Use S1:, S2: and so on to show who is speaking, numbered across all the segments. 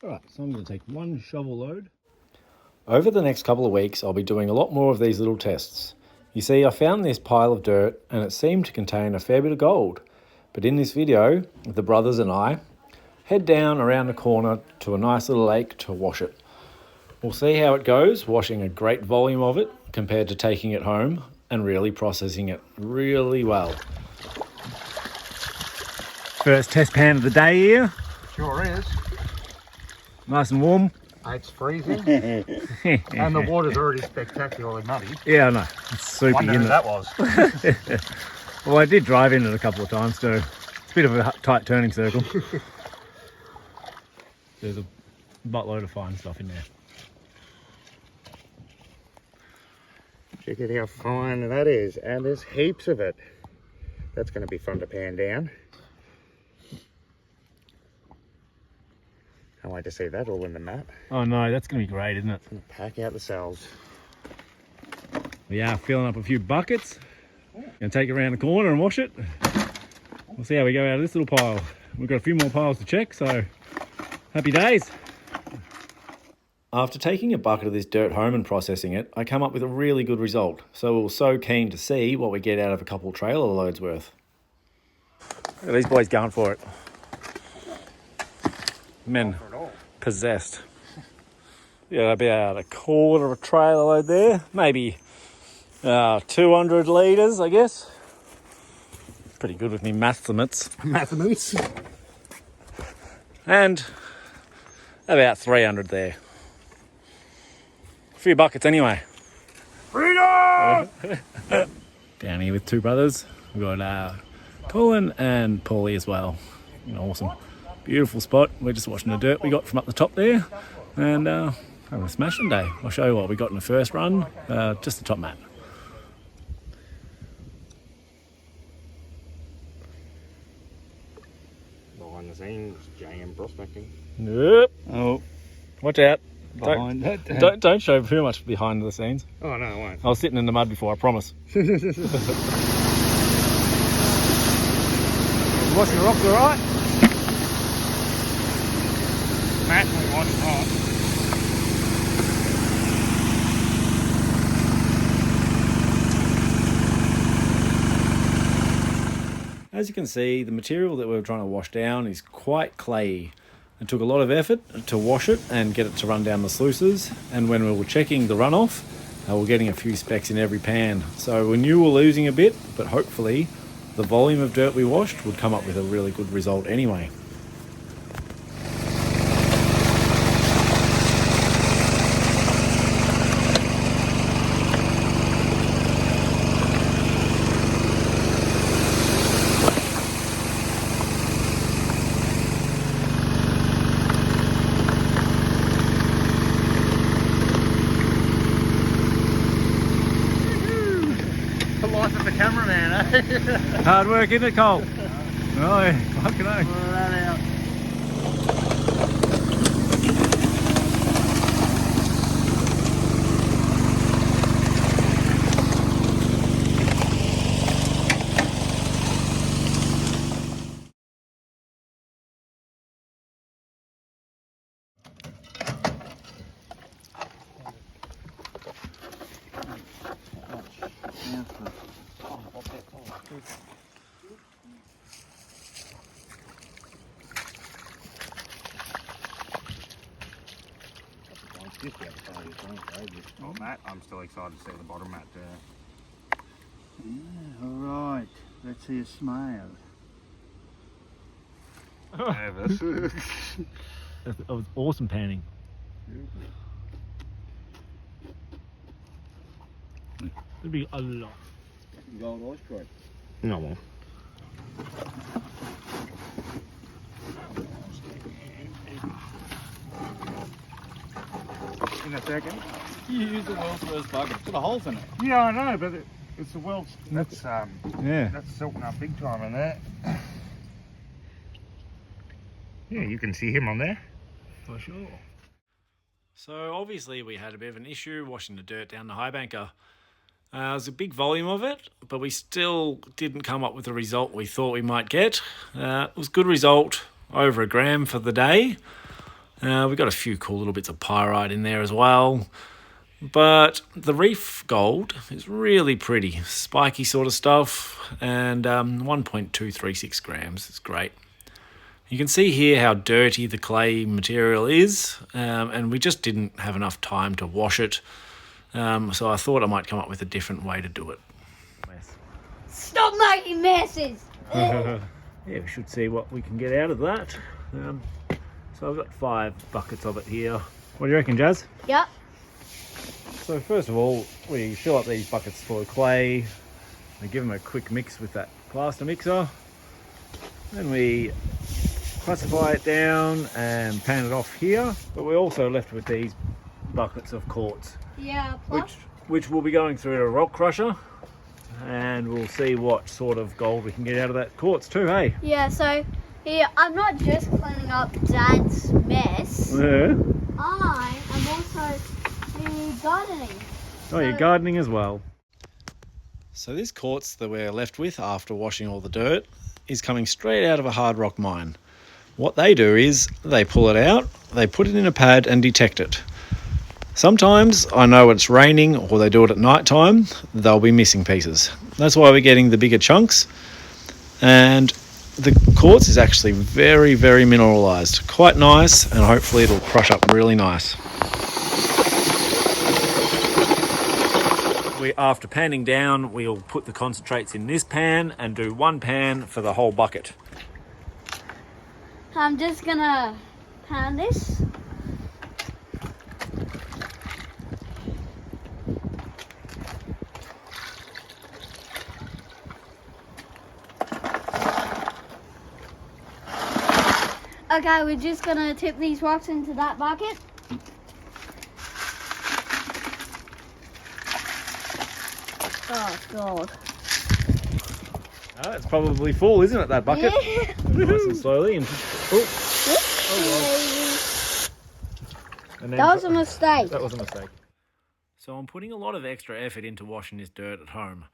S1: Alright, so I'm going to take one shovel load.
S2: Over the next couple of weeks, I'll be doing a lot more of these little tests. You see, I found this pile of dirt and it seemed to contain a fair bit of gold. But in this video, the brothers and I head down around the corner to a nice little lake to wash it. We'll see how it goes, washing a great volume of it compared to taking it home and really processing it really well.
S1: First test pan of the day here.
S3: Sure is.
S1: Nice and warm.
S3: It's freezing. And the water's already spectacularly muddy.
S1: Yeah, I know. It's soupy,
S3: Wonder
S1: isn't
S3: who
S1: it?
S3: that was.
S1: Well, I did drive in it a couple of times, so it's a bit of a tight turning circle. There's a buttload of fine stuff in there.
S3: Check out how fine that is. And there's heaps of it. That's going to be fun to pan down. Can't wait to see that all in the mat.
S1: Oh no, that's going to be great, isn't it?
S3: Pack out the cells.
S1: We are filling up a few buckets. Gonna take it around the corner and wash it. We'll see how we go out of this little pile. We've got a few more piles to check, so happy days.
S2: After taking a bucket of this dirt home and processing it, I come up with a really good result. So we were so keen to see what we get out of a couple trailer loads worth.
S1: Look at these boys going for it. Men possessed. Yeah, about a quarter of a trailer load there. Maybe 200 litres, I guess. Pretty good with me mathematics.
S3: Mathematics.
S1: And about 300 there. A few buckets anyway.
S3: Freedom!
S1: Down here with two brothers. We've got Colin and Paulie as well. Awesome. Beautiful spot. We're just washing the dirt we got from up the top there. And having a smashing day. I'll show you what we got in the first run. Just the top mat.
S3: Behind the scenes, JM prospecting.
S1: Yep. Oh, watch out.
S3: Behind that.
S1: Don't show too much behind the scenes.
S3: Oh no, I won't.
S1: I was sitting in the mud before, I promise. Washing the rocks all right?
S3: Massively washed hot.
S2: As you can see, the material that we were trying to wash down is quite clayey. It took a lot of effort to wash it and get it to run down the sluices, and when we were checking the runoff, we're getting a few specks in every pan. So we knew we were losing a bit, but hopefully the volume of dirt we washed would come up with a really good result anyway.
S3: The life of the cameraman, eh?
S1: Hard work, isn't it, Cole? Oh, fucking hell.
S3: Pull that out. Oh, Matt, I'm still excited to see the bottom mat there.
S4: Yeah, all right. Let's see a smile.
S3: Nervous.
S1: That was awesome panning. There'd be a lot.
S4: Gold ice cream.
S3: No more. In a second.
S4: You use the world's worst bucket. It's got holes in it.
S3: Yeah, I know, but it's the world's. That's
S1: Yeah.
S3: that's silting up big time in there. Yeah, you can see him on there.
S1: For sure.
S2: So obviously we had a bit of an issue washing the dirt down the high banker. It was a big volume of it, but we still didn't come up with the result we thought we might get. It was a good result, over a gram for the day.
S1: We've got a few cool little bits of pyrite in there as well. But the reef gold is really pretty, spiky sort of stuff, and 1.236 grams. It's great. You can see here how dirty the clay material is, and we just didn't have enough time to wash it. So I thought I might come up with a different way to do it.
S5: Stop making messes!
S1: Yeah, we should see what we can get out of that. So I've got 5 buckets of it here. What do you reckon, Jazz?
S5: Yep.
S1: So first of all, we fill up these buckets full of clay. We give them a quick mix with that plaster mixer. Then we classify it down and pan it off here. But we're also left with these buckets of quartz,
S5: Yeah, plus.
S1: which we'll be going through a rock crusher. And we'll see what sort of gold we can get out of that quartz too, hey?
S5: Yeah, so here, I'm not just cleaning up Dad's mess.
S1: Yeah.
S5: I am also gardening.
S1: Oh, you're gardening as well. So this quartz that we're left with after washing all the dirt is coming straight out of a hard rock mine. What they do is they pull it out, they put it in a pad and detect it. Sometimes I know it's raining or they do it at night time, they'll be missing pieces. That's why we're getting the bigger chunks. And the quartz is actually very, very mineralized. Quite nice, and hopefully it'll crush up really nice. After panning down, we'll put the concentrates in this pan and do 1 pan for the whole bucket.
S5: I'm just gonna pan this. Okay, we're just gonna tip these rocks into that bucket. Oh God.
S1: Oh, it's probably full, isn't it, that bucket?
S5: Yeah.
S1: Nice and slowly. And, and then,
S5: That was a mistake.
S1: That was a mistake. So I'm putting a lot of extra effort into washing this dirt at home.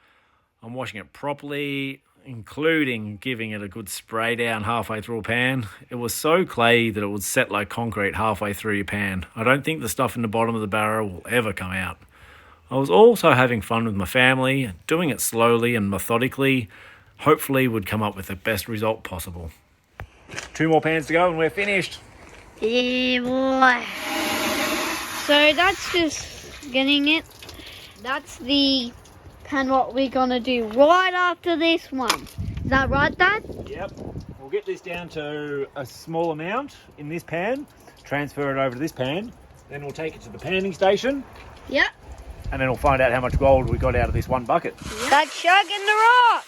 S1: I'm washing it properly, including giving it a good spray down halfway through a pan. It was so clay that it would set like concrete halfway through your pan. I don't think the stuff in the bottom of the barrel will ever come out. I was also having fun with my family, doing it slowly and methodically. Hopefully would come up with the best result possible. 2 more pans to go and we're finished.
S5: Yeah, boy. So that's just getting it. That's the pan what we're gonna do right after this one. Is that right, Dad?
S1: Yep. We'll get this down to a small amount in this pan, transfer it over to this pan, then we'll take it to the panning station.
S5: Yep.
S1: And then we'll find out how much gold we got out of this 1 bucket.
S5: Yep. That's chugging the rock.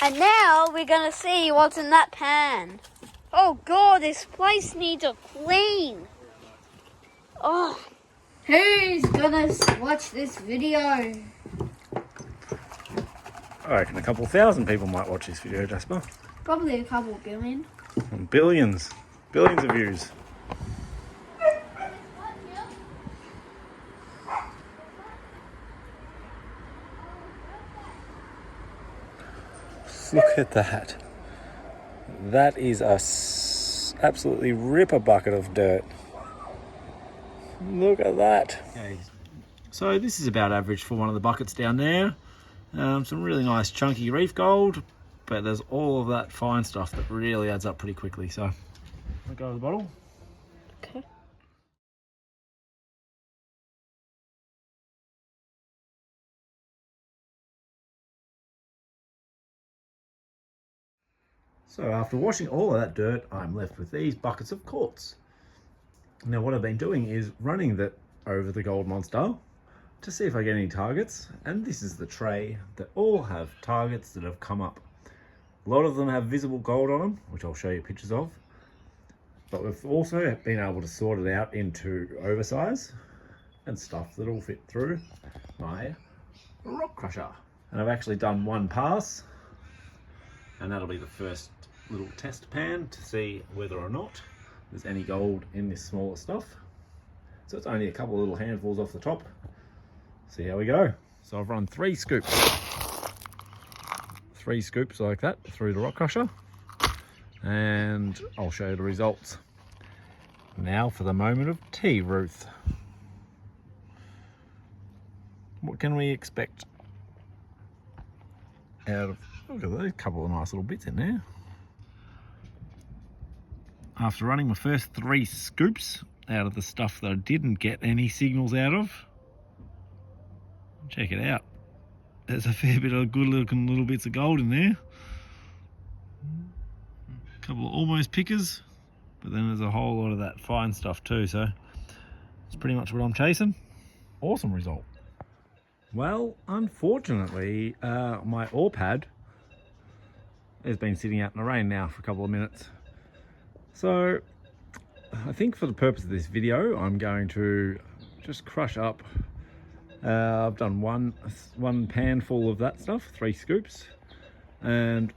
S5: And now we're gonna see what's in that pan. Oh God, this place needs a clean. Oh, who's gonna watch this video?
S1: I reckon a couple 1,000 people might watch this video, Jasper.
S5: Probably a couple billion.
S1: And billions of views. Look at that. That is a absolutely ripper bucket of dirt. Look at that. Okay. So this is about average for one of the buckets down there. Some really nice chunky reef gold, but there's all of that fine stuff that really adds up pretty quickly. So I'll go with the bottle.
S5: Okay.
S1: So after washing all of that dirt, I'm left with these buckets of quartz. Now what I've been doing is running that over the gold monster to see if I get any targets. And this is the tray that all have targets that have come up. A lot of them have visible gold on them, which I'll show you pictures of. But we've also been able to sort it out into oversize and stuff that'll fit through my rock crusher. And I've actually done 1 pass, and that'll be the first little test pan to see whether or not there's any gold in this smaller stuff. So it's only a couple of little handfuls off the top. See how we go. So I've run 3 scoops. 3 scoops like that through the rock crusher.
S2: and I'll show you the results. Now for the moment of tea, Ruth. What can we expect out of, look at those couple of nice little bits in there. After running my first 3 scoops out of the stuff that I didn't get any signals out of, check it out. There's a fair bit of good looking little bits of gold in there. A couple of almost pickers, but then there's a whole lot of that fine stuff too, so it's pretty much what I'm chasing. Awesome result. Well, unfortunately, my ore pad has been sitting out in the rain now for a couple of minutes. So I think for the purpose of this video, I'm going to just crush up. I've done one pan full of that stuff, 3 scoops, and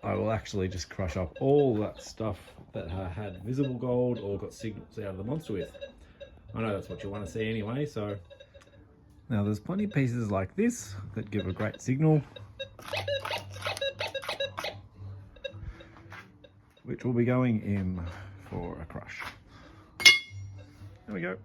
S2: I will actually just crush up all that stuff that I had visible gold or got signals out of the monster with. I know that's what you want to see anyway, so now there's plenty of pieces like this that give a great signal, which will be going in for a crush. There we go.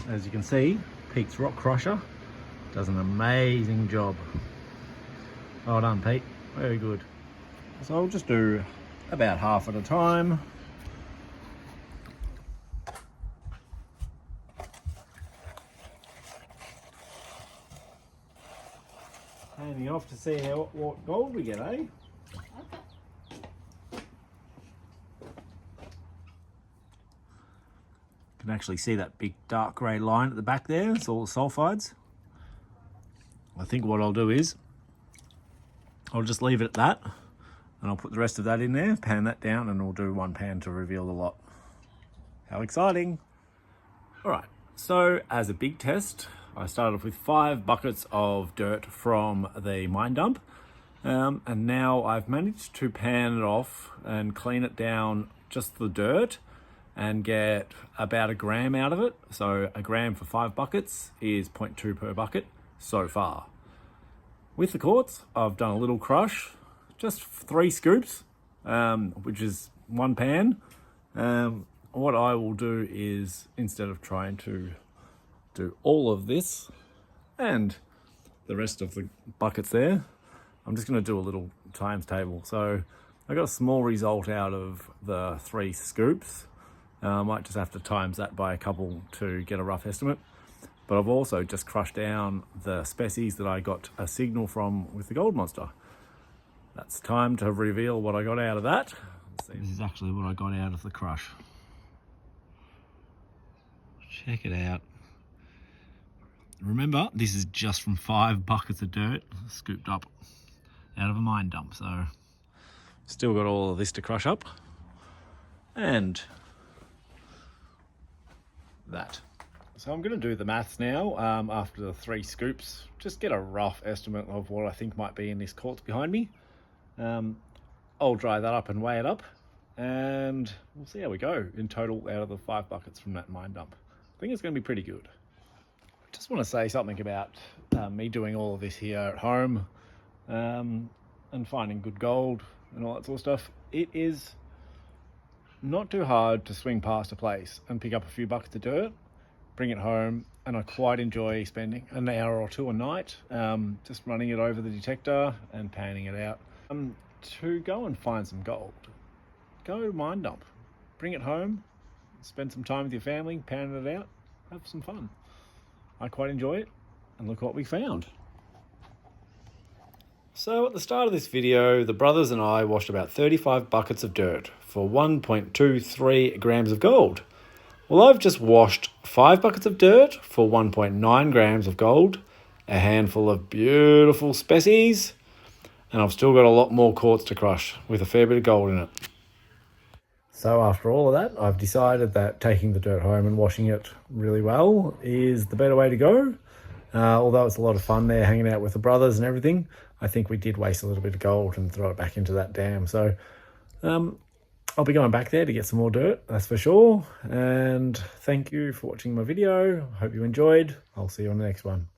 S2: As you can see, Pete's rock crusher does an amazing job. Well done, Pete. Very good. So I'll just do about half at a time. Handing off to see what gold we get, eh? You can actually see that big dark grey line at the back there. It's all the sulfides. I think what I'll do is I'll just leave it at that, and I'll put the rest of that in there, pan that down, and we'll do 1 pan to reveal the lot. How exciting! All right, so as a big test, I started off with 5 buckets of dirt from the mine dump, and now I've managed to pan it off and clean it down, just the dirt, and get about 1 gram out of it. So 1 gram for 5 buckets is 0.2 per bucket so far. With the quartz, I've done a little crush, just 3 scoops, which is 1 pan. What I will do is, instead of trying to do all of this and the rest of the buckets there, I'm just going to do a little times table. So I got a small result out of the 3 scoops. I might just have to times that by a couple to get a rough estimate. But I've also just crushed down the species that I got a signal from with the gold monster. That's time to reveal what I got out of that. This is actually what I got out of the crush. Check it out. Remember, this is just from 5 buckets of dirt scooped up out of a mine dump. So still got all of this to crush up. And that. So I'm going to do the maths now after the 3 scoops, just get a rough estimate of what I think might be in this quartz behind me. I'll dry that up and weigh it up, and we'll see how we go in total out of the 5 buckets from that mine dump. I think it's going to be pretty good. I just want to say something about me doing all of this here at home and finding good gold and all that sort of stuff. It is not too hard to swing past a place and pick up a few buckets of dirt, bring it home, and I quite enjoy spending an hour or 2 a night just running it over the detector and panning it out. To go and find some gold, go mine dump, bring it home, spend some time with your family, pan it out, have some fun. I quite enjoy it, and look what we found. So at the start of this video, the brothers and I washed about 35 buckets of dirt for 1.23 grams of gold. Well, I've just washed 5 buckets of dirt for 1.9 grams of gold, a handful of beautiful species, and I've still got a lot more quartz to crush with a fair bit of gold in it. So after all of that, I've decided that taking the dirt home and washing it really well is the better way to go. Although it's a lot of fun there hanging out with the brothers and everything, I think we did waste a little bit of gold and throw it back into that dam. So I'll be going back there to get some more dirt, that's for sure. And thank you for watching my video. I hope you enjoyed. I'll see you on the next one.